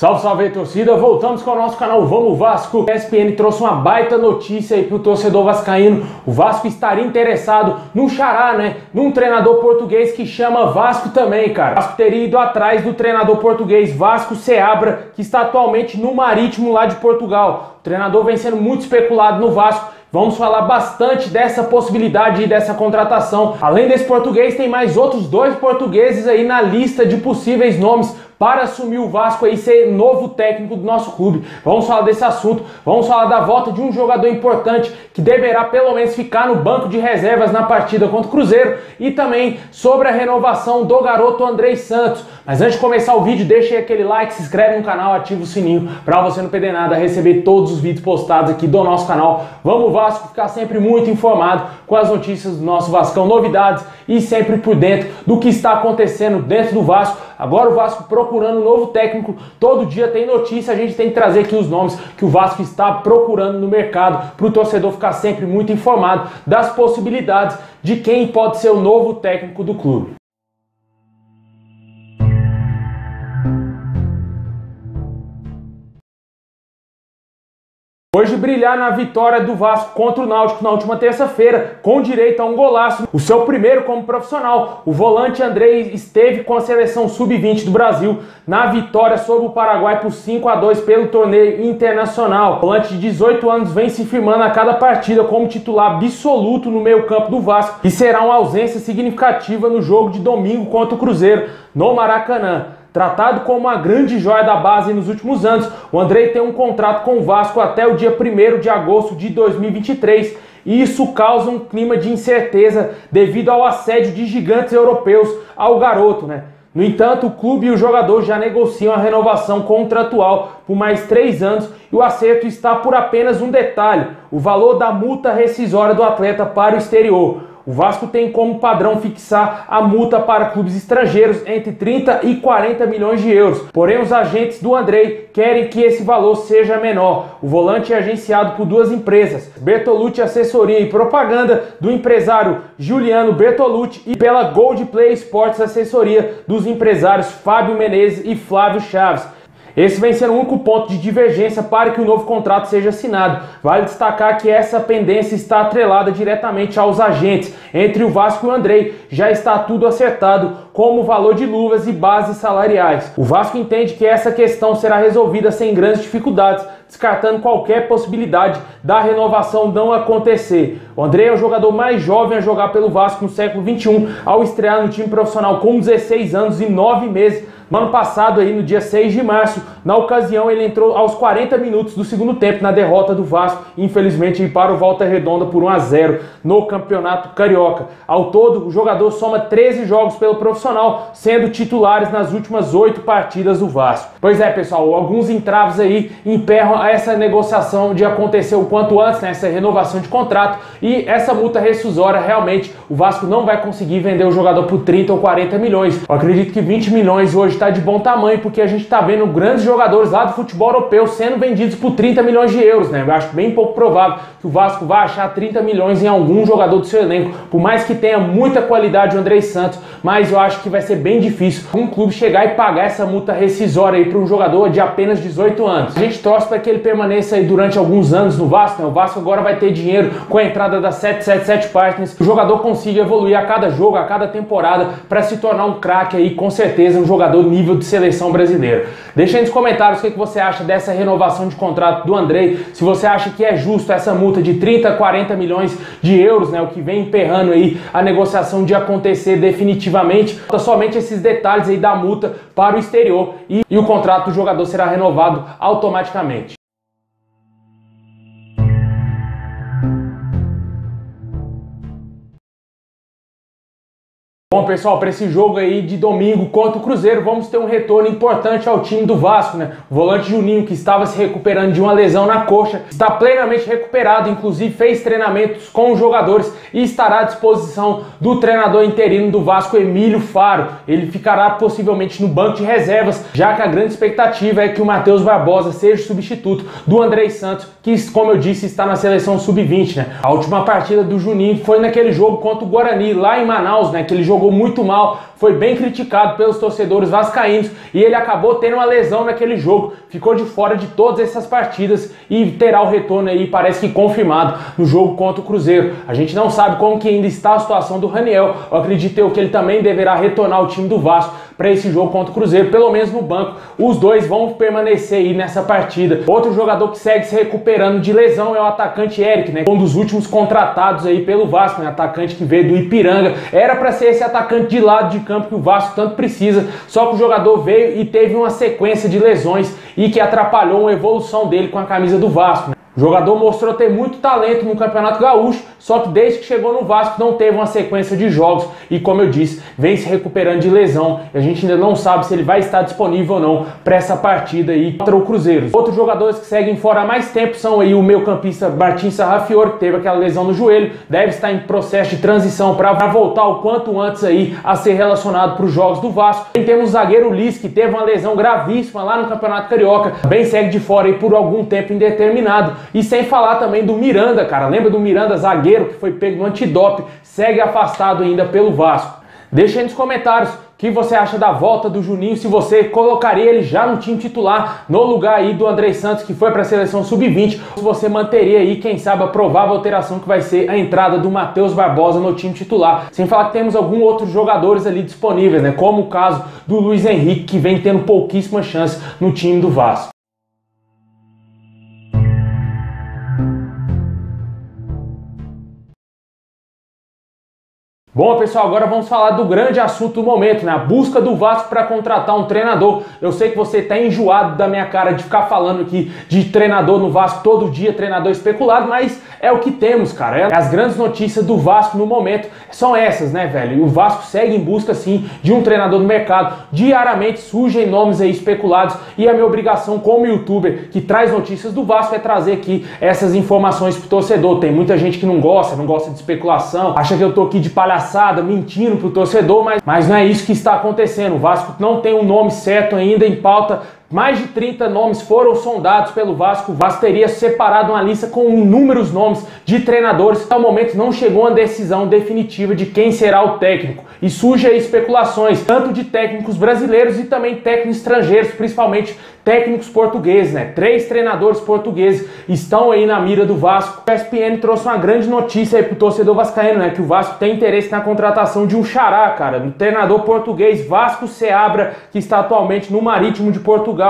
Salve, salve aí, torcida! Voltamos com o nosso canal Vamos Vasco. A ESPN trouxe uma baita notícia aí pro torcedor vascaíno. O Vasco estaria interessado num xará, num treinador português que chama Vasco também, cara. O Vasco teria ido atrás do treinador português Vasco Seabra, que está atualmente no Marítimo lá de Portugal. O treinador vem sendo muito especulado no Vasco. Vamos falar bastante dessa possibilidade e dessa contratação. Além desse português, tem mais outros dois portugueses aí na lista de possíveis nomes para assumir o Vasco e ser novo técnico do nosso clube. Vamos falar desse assunto, vamos falar da volta de um jogador importante que deverá pelo menos ficar no banco de reservas na partida contra o Cruzeiro e também sobre a renovação do garoto Andrei Santos. Mas antes de começar o vídeo, deixa aí aquele like, se inscreve no canal, ativa o sininho para você não perder nada, receber todos os vídeos postados aqui do nosso canal. Vamos Vasco, ficar sempre muito informado com as notícias do nosso Vascão, novidades e sempre por dentro do que está acontecendo dentro do Vasco. Agora o Vasco procurando um novo técnico, todo dia tem notícia, a gente tem que trazer aqui os nomes que o Vasco está procurando no mercado, para o torcedor ficar sempre muito informado das possibilidades de quem pode ser o novo técnico do clube. Depois de brilhar na vitória do Vasco contra o Náutico na última terça-feira, com direito a um golaço, o seu primeiro como profissional, o volante Andrei esteve com a seleção sub-20 do Brasil na vitória sobre o Paraguai por 5-2 pelo torneio internacional. O volante de 18 anos vem se firmando a cada partida como titular absoluto no meio-campo do Vasco e será uma ausência significativa no jogo de domingo contra o Cruzeiro no Maracanã. Tratado como uma grande joia da base nos últimos anos, o Andrei tem um contrato com o Vasco até o dia 1º de agosto de 2023 e isso causa um clima de incerteza devido ao assédio de gigantes europeus ao garoto, No entanto, o clube e o jogador já negociam a renovação contratual por mais 3 anos e o acerto está por apenas um detalhe: o valor da multa rescisória do atleta para o exterior. O Vasco tem como padrão fixar a multa para clubes estrangeiros entre 30 e 40 milhões de euros. Porém, os agentes do Andrei querem que esse valor seja menor. O volante é agenciado por duas empresas, Bertolucci Assessoria e Propaganda, do empresário Giuliano Bertolucci, e pela Gold Play Sports Assessoria, dos empresários Fábio Menezes e Flávio Chaves. Esse vem sendo o único ponto de divergência para que o novo contrato seja assinado. Vale destacar que essa pendência está atrelada diretamente aos agentes. Entre o Vasco e o Andrei já está tudo acertado, como o valor de luvas e bases salariais. O Vasco entende que essa questão será resolvida sem grandes dificuldades, descartando qualquer possibilidade da renovação não acontecer. O Andrei é o jogador mais jovem a jogar pelo Vasco no século XXI, ao estrear no time profissional com 16 anos e 9 meses. No ano passado, no dia 6 de março, na ocasião ele entrou aos 40 minutos do segundo tempo na derrota do Vasco, infelizmente para o Volta Redonda por 1-0 no Campeonato Carioca. Ao todo, o jogador soma 13 jogos pelo profissional, sendo titulares nas últimas 8 partidas do Vasco. Pois é, pessoal, alguns entraves aí emperram essa negociação de acontecer o quanto antes, essa renovação de contrato, e essa multa rescisória, realmente, o Vasco não vai conseguir vender o jogador por 30 ou 40 milhões. Eu acredito que 20 milhões hoje está de bom tamanho, porque a gente está vendo grandes jogadores lá do futebol europeu sendo vendidos por 30 milhões de euros, Eu acho bem pouco provável que o Vasco vá achar 30 milhões em algum jogador do seu elenco, por mais que tenha muita qualidade o Andrei Santos, mas eu acho que vai ser bem difícil um clube chegar e pagar essa multa rescisória aí para um jogador de apenas 18 anos. A gente torce para que ele permaneça aí durante alguns anos no Vasco, O Vasco agora vai ter dinheiro com a entrada da 777 Partners, que o jogador consiga evoluir a cada jogo, a cada temporada, para se tornar um craque aí, com certeza, um jogador nível de seleção brasileira. Deixa aí nos comentários o que você acha dessa renovação de contrato do Andrei, se você acha que é justo essa multa de 30 a 40 milhões de euros, o que vem emperrando aí a negociação de acontecer definitivamente. Somente esses detalhes aí da multa para o exterior e o contrato do jogador será renovado automaticamente. Bom, pessoal, para esse jogo aí de domingo contra o Cruzeiro, vamos ter um retorno importante ao time do Vasco, O volante Juninho, que estava se recuperando de uma lesão na coxa, está plenamente recuperado, inclusive fez treinamentos com os jogadores e estará à disposição do treinador interino do Vasco, Emílio Faro. Ele ficará possivelmente no banco de reservas, já que a grande expectativa é que o Matheus Barbosa seja substituto do Andrei Santos, que, como eu disse, está na seleção sub-20, A última partida do Juninho foi naquele jogo contra o Guarani, lá em Manaus, Que ele jogou muito mal, foi bem criticado pelos torcedores vascaínos e ele acabou tendo uma lesão naquele jogo, ficou de fora de todas essas partidas e terá o retorno aí, parece que confirmado, no jogo contra o Cruzeiro. A gente não sabe como que ainda está a situação do Raniel, eu acredito eu que ele também deverá retornar ao time do Vasco para esse jogo contra o Cruzeiro, pelo menos no banco. Os dois vão permanecer aí nessa partida. Outro jogador que segue se recuperando de lesão é o atacante Eric, né? Um dos últimos contratados aí pelo Vasco, né? Atacante que veio do Ipiranga. Era para ser esse atacante de lado de campo que o Vasco tanto precisa, só que o jogador veio e teve uma sequência de lesões e que atrapalhou a evolução dele com a camisa do Vasco, né? O jogador mostrou ter muito talento no Campeonato Gaúcho, só que desde que chegou no Vasco não teve uma sequência de jogos e, como eu disse, vem se recuperando de lesão e a gente ainda não sabe se ele vai estar disponível ou não para essa partida aí contra o Cruzeiro. Outros jogadores que seguem fora há mais tempo são aí o meio-campista Martin Sarrafiore, que teve aquela lesão no joelho, deve estar em processo de transição para voltar o quanto antes aí a ser relacionado para os jogos do Vasco. E temos o zagueiro Liz, que teve uma lesão gravíssima lá no Campeonato Carioca, também segue de fora aí por algum tempo indeterminado. E sem falar também do Miranda, cara. Lembra do Miranda, zagueiro, que foi pego no antidoping, segue afastado ainda pelo Vasco. Deixa aí nos comentários o que você acha da volta do Juninho, se você colocaria ele já no time titular, no lugar aí do Andrei Santos, que foi para a seleção sub-20, se você manteria aí, quem sabe, a provável alteração que vai ser a entrada do Matheus Barbosa no time titular. Sem falar que temos alguns outros jogadores ali disponíveis, né? Como o caso do Luiz Henrique, que vem tendo pouquíssima chance no time do Vasco. Bom, pessoal, agora vamos falar do grande assunto do momento, né? A busca do Vasco para contratar um treinador. Eu sei que você está enjoado da minha cara de ficar falando aqui de treinador no Vasco todo dia, treinador especulado, mas é o que temos, cara. As grandes notícias do Vasco no momento são essas, né, velho? E o Vasco segue em busca, sim, de um treinador no mercado. Diariamente surgem nomes aí especulados e a minha obrigação como youtuber que traz notícias do Vasco é trazer aqui essas informações pro torcedor. Tem muita gente que não gosta de especulação, acha que eu tô aqui de palhaçada, mentindo pro torcedor, mas não é isso que está acontecendo. O Vasco não tem um nome certo ainda em pauta. Mais de 30 nomes foram sondados pelo Vasco. O Vasco teria separado uma lista com inúmeros nomes de treinadores. Até o momento não chegou a decisão definitiva de quem será o técnico. E surgem especulações, tanto de técnicos brasileiros e também técnicos estrangeiros, principalmente técnicos portugueses, né? 3 treinadores portugueses estão aí na mira do Vasco. O ESPN trouxe uma grande notícia aí pro torcedor vascaíno, né? Que o Vasco tem interesse na contratação de um xará, cara, um treinador português, Vasco Seabra, que está atualmente no Marítimo de Portugal.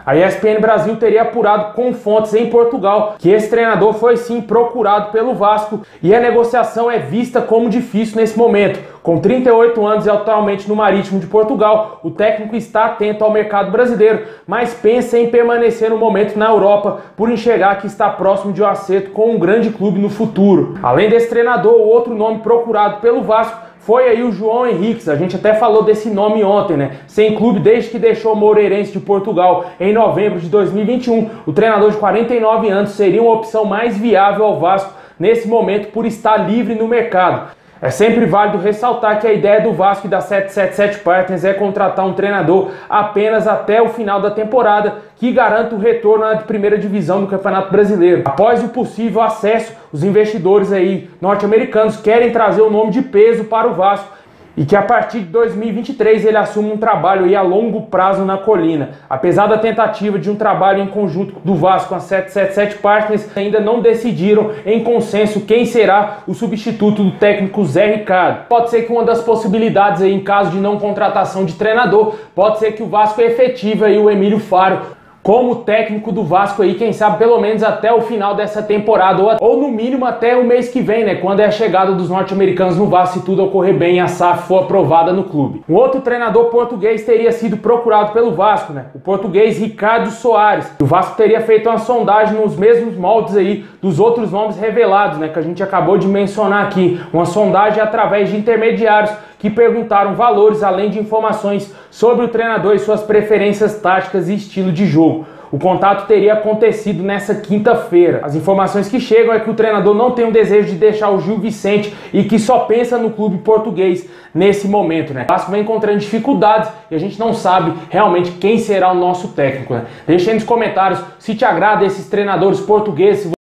A ESPN Brasil teria apurado com fontes em Portugal que esse treinador foi sim procurado pelo Vasco e a negociação é vista como difícil nesse momento. Com 38 anos e atualmente no Marítimo de Portugal, o técnico está atento ao mercado brasileiro, mas pensa em permanecer no momento na Europa por enxergar que está próximo de um acerto com um grande clube no futuro. Além desse treinador, o outro nome procurado pelo Vasco foi aí o João Henriques. A gente até falou desse nome ontem, né? Sem clube desde que deixou o Moreirense de Portugal em novembro de 2021. O treinador de 49 anos seria uma opção mais viável ao Vasco nesse momento por estar livre no mercado. É sempre válido ressaltar que a ideia do Vasco e da 777 Partners é contratar um treinador apenas até o final da temporada, que garanta o retorno à primeira divisão do Campeonato Brasileiro. Após o possível acesso, os investidores aí norte-americanos querem trazer um nome de peso para o Vasco e que a partir de 2023 ele assuma um trabalho aí a longo prazo na Colina. Apesar da tentativa de um trabalho em conjunto do Vasco com a 777 Partners, ainda não decidiram em consenso quem será o substituto do técnico Zé Ricardo. Pode ser que uma das possibilidades aí, em caso de não contratação de treinador, pode ser que o Vasco efetive aí o Emílio Faro como técnico do Vasco aí, quem sabe pelo menos até o final dessa temporada, ou no mínimo até o mês que vem, né, quando é a chegada dos norte-americanos no Vasco, se tudo ocorrer bem e a SAF for aprovada no clube. Um outro treinador português teria sido procurado pelo Vasco, né, o português Ricardo Soares. O Vasco teria feito uma sondagem nos mesmos moldes aí dos outros nomes revelados, né, que a gente acabou de mencionar aqui, uma sondagem através de intermediários que perguntaram valores além de informações sobre o treinador e suas preferências táticas e estilo de jogo. O contato teria acontecido nessa quinta-feira. As informações que chegam é que o treinador não tem o desejo de deixar o Gil Vicente e que só pensa no clube português nesse momento, né? O Vasco vem encontrando dificuldades e a gente não sabe realmente quem será o nosso técnico, né? Deixa aí nos comentários se te agrada esses treinadores portugueses.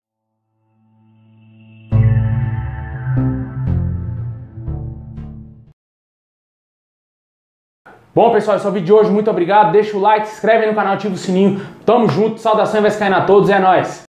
Bom, pessoal, esse é o vídeo de hoje. Muito obrigado. Deixa o like, se inscreve aí no canal, ativa o sininho. Tamo junto. Saudação vascaína a todos. É nóis.